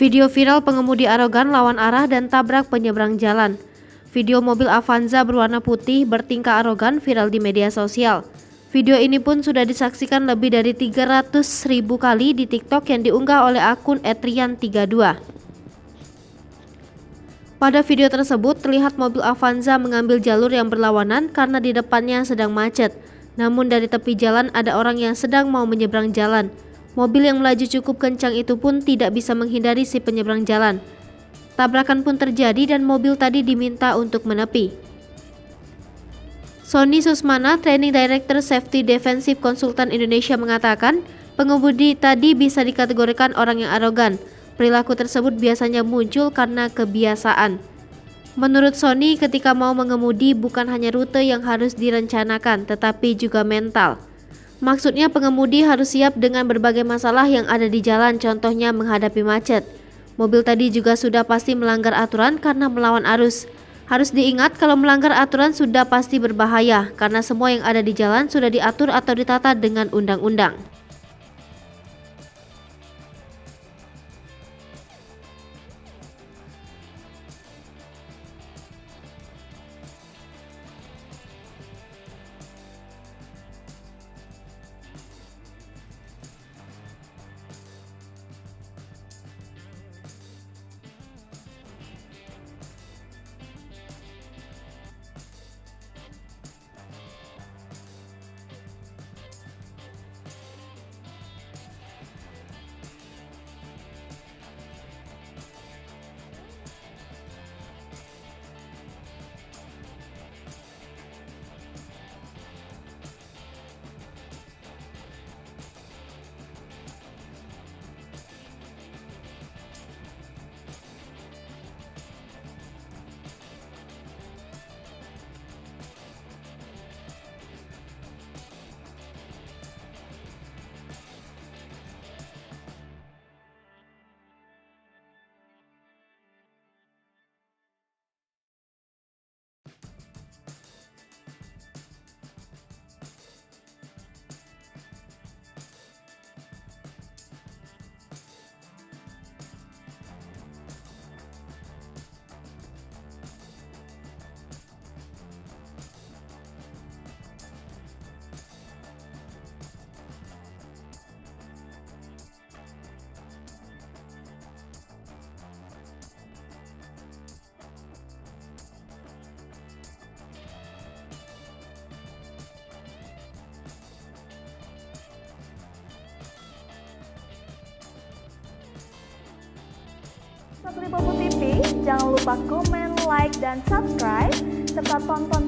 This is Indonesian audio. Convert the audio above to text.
Video viral pengemudi arogan lawan arah dan tabrak penyeberang jalan. Video mobil Avanza berwarna putih bertingkah arogan viral di media sosial. Video ini pun sudah disaksikan lebih dari 300.000 kali di TikTok yang diunggah oleh akun @rian32. Pada video tersebut terlihat mobil Avanza mengambil jalur yang berlawanan karena di depannya sedang macet. Namun dari tepi jalan ada orang yang sedang mau menyeberang jalan. Mobil yang melaju cukup kencang itu pun tidak bisa menghindari si penyeberang jalan. Tabrakan pun terjadi dan mobil tadi diminta untuk menepi. Sony Susmana, Training Director Safety Defensive Consultant Indonesia mengatakan, pengemudi tadi bisa dikategorikan orang yang arogan. Perilaku tersebut biasanya muncul karena kebiasaan. Menurut Sony, ketika mau mengemudi bukan hanya rute yang harus direncanakan, tetapi juga mental. Maksudnya pengemudi harus siap dengan berbagai masalah yang ada di jalan, contohnya menghadapi macet. Mobil tadi juga sudah pasti melanggar aturan karena melawan arus. Harus diingat kalau melanggar aturan sudah pasti berbahaya, karena semua yang ada di jalan sudah diatur atau ditata dengan undang-undang. Satria Bobo TV, jangan lupa komen, like, dan subscribe, serta tonton